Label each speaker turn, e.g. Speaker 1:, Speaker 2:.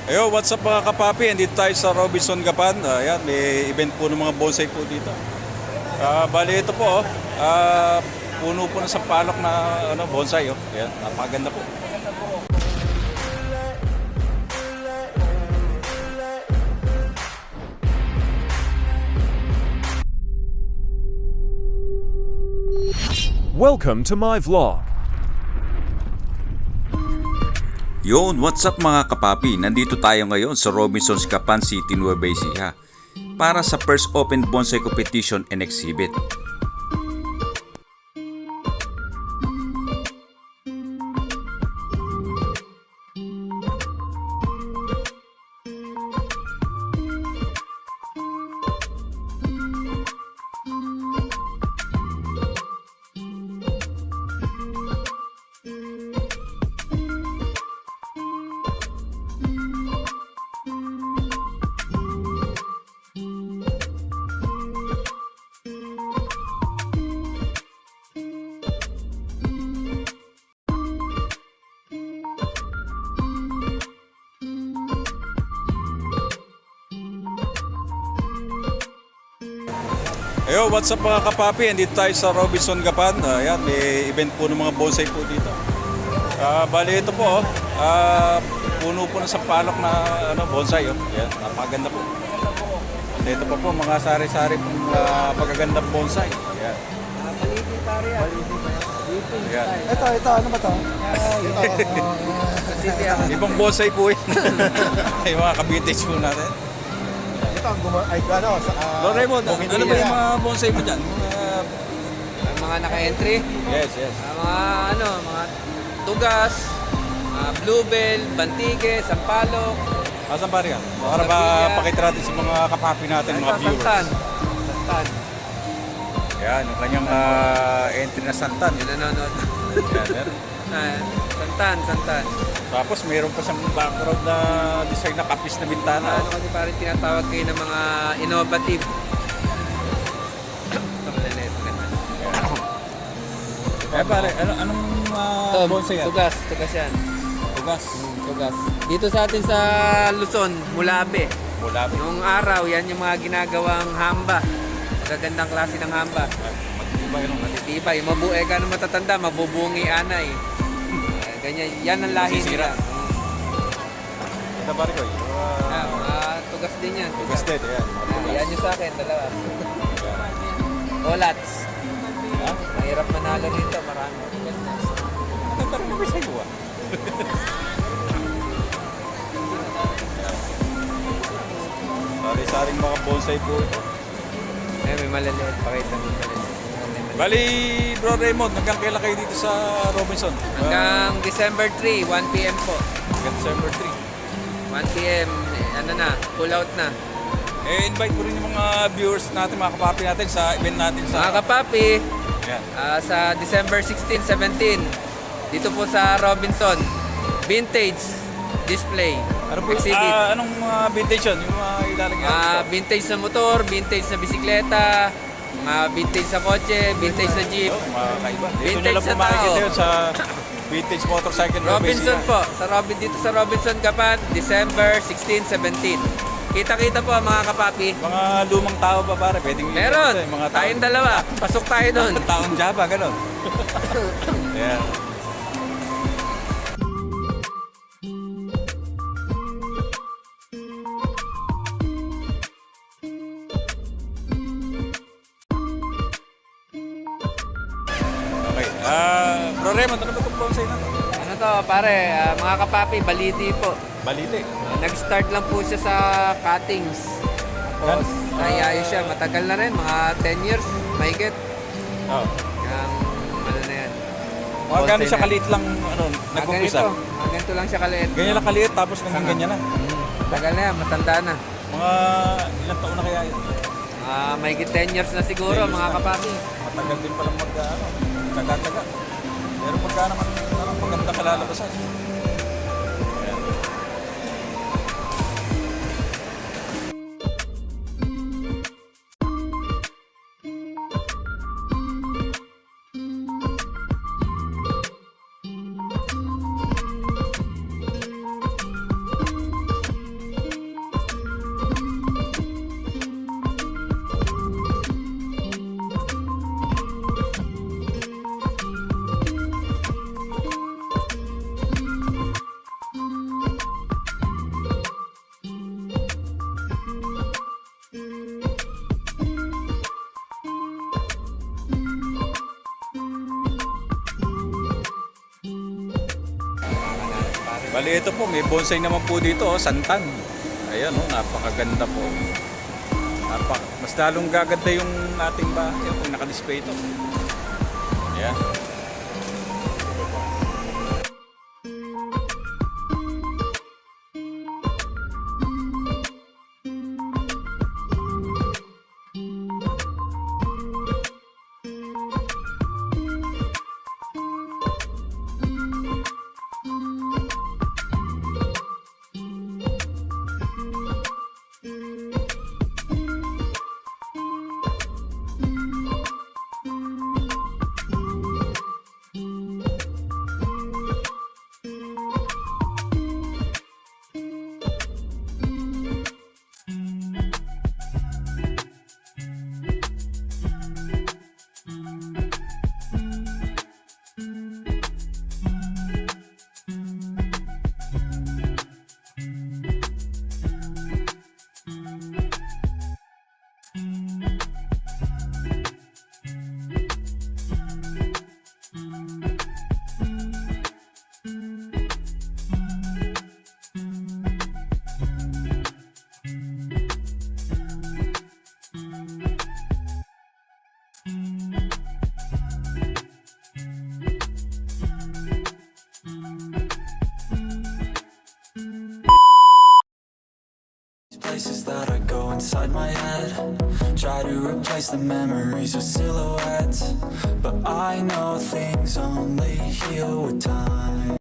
Speaker 1: Ayo, what's up mga kapapi? Andito tayo sa Robinson Gapan. Ayan, may event po ng mga bonsai po dito. Bali ito po, puno po na sa palok na bonsai. Oh. Ayan, napakaganda po.
Speaker 2: Welcome to my vlog.
Speaker 1: Yon, what's up mga kapapi? Nandito tayo ngayon sa Robinson's Gapan City, Nueva Ecija para sa first open bonsai competition and exhibit. Ayo, what's up mga kapapi? Andito tayo sa Robinson Gapan. Ayan, may event po ng mga bonsai po dito. Bali ito po, puno po na sa palok na bonsai. Oh. Ayan, napakaganda po. At ito pa po, mga sari-sari pong pagagandang bonsai. Ayan. Ayan.
Speaker 3: Ito, ano ba to?
Speaker 1: Ibang bonsai po yun. Yung mga ka-vintage po natin.
Speaker 3: Ito ang
Speaker 1: Lord Raymond, ano ba yung mga bonsai mo dyan?
Speaker 4: Ang mga naka-entry,
Speaker 1: Yes, yes.
Speaker 4: mga tugas, bluebell, bantige, sampalok,
Speaker 1: Asan pare ka? Para ba pakita natin sa mga kapapi natin, mga viewers.
Speaker 4: santan.
Speaker 1: Yan, yung kanyang entry na santan.
Speaker 4: Yung nanonood.
Speaker 1: Yan, meron.
Speaker 4: Santan.
Speaker 1: Tapos mayroon pa siyang background na design na kapis na bintana.
Speaker 4: Ano kasi parang tinatawag kayo ng mga innovative.
Speaker 1: Pare, anong bonsai yan?
Speaker 4: Tugas yan.
Speaker 1: Tugas.
Speaker 4: Tugas. Dito sa atin sa Luzon, Mulabe.
Speaker 1: Mula.
Speaker 4: Noong araw, yan yung mga ginagawang hamba. Magagandang klase ng hamba.
Speaker 1: Matibay nung
Speaker 4: Matitibay, ka nung matatanda, mabubungi anay. Ganyan, yan ang lahi
Speaker 1: Masisira.
Speaker 4: nila.
Speaker 1: Ito pare ko.
Speaker 4: Mga tugas din yan.
Speaker 1: Tugas din, yan.
Speaker 4: Yan yung sa akin, dalawa. Olats.
Speaker 1: Ha?
Speaker 4: Mahirap manalo nito, marami.
Speaker 1: Ito parang may sa'yo ah. Sari-saring mga bonsai po ito.
Speaker 4: May malaliit pa kayo sa malaliit.
Speaker 1: Bali, Bro Raymond, hanggang kailan kayo dito sa Robinson?
Speaker 4: Hanggang December 3, 1 p.m. po.
Speaker 1: Hanggang December 3.
Speaker 4: 1 p.m. Pull out na.
Speaker 1: Invite po rin yung mga viewers natin, mga kapapi natin sa event natin sa...
Speaker 4: Mga kapapi,
Speaker 1: Yan.
Speaker 4: sa December 16, 17, dito po sa Robinson, vintage display.
Speaker 1: Ano po,
Speaker 4: exhibit.
Speaker 1: anong mga vintage yun? Yung mga ilalagay dito?
Speaker 4: Vintage na motor, vintage na bisikleta, mga vintage sa kotse, vintage na jeep.
Speaker 1: Oh, mga kaiba. Dito
Speaker 4: Vintage
Speaker 1: nyo lang po
Speaker 4: sa
Speaker 1: makikita
Speaker 4: tao.
Speaker 1: yun sa Vintage Motorcycle
Speaker 4: Robinson
Speaker 1: Robinson
Speaker 4: po, dito sa Robinson Gapan, December 16, 17. Kita-kita po mga kapapi.
Speaker 1: Mga lumang tao ba pare? Pwedeng
Speaker 4: Meron,
Speaker 1: mga
Speaker 4: tayong dalawa. Pasok tayo doon.
Speaker 1: taong Java, gano'n. Yan. Okay. Bro Raymond, ano ba itong bonsai na?
Speaker 4: Ano to pare, mga kapapi, baliti po.
Speaker 1: Balite.
Speaker 4: Nag-start lang po siya sa cuttings. Tapos, naiayos siya. Matagal na rin, mga 10 years, mahigit.
Speaker 1: Oh.
Speaker 4: Yung, na yan.
Speaker 1: Mga gano'n siya kaliit lang, nag-umpisa.
Speaker 4: Ganito lang siya kaliit.
Speaker 1: Ganyan lang kaliit, tapos naging ganyan na.
Speaker 4: Tagal na yan, matanda na.
Speaker 1: Mga ilang taon na kaya yun?
Speaker 4: Mahigit 10 years na siguro,
Speaker 1: 10 years
Speaker 4: mga
Speaker 1: na.
Speaker 4: kapapi.
Speaker 1: Matagal din palang taga-taga. Pero pagka naman, maganda kalalabasan. Ayan. Bali ito po, may bonsai naman po dito, santan. Ayan, napakaganda po. Mas lalong gaganda yung ating bahay kung naka-display ito. Ayan.
Speaker 2: Places that I go inside my head, try to replace the memories with silhouettes, but I know things only heal with time.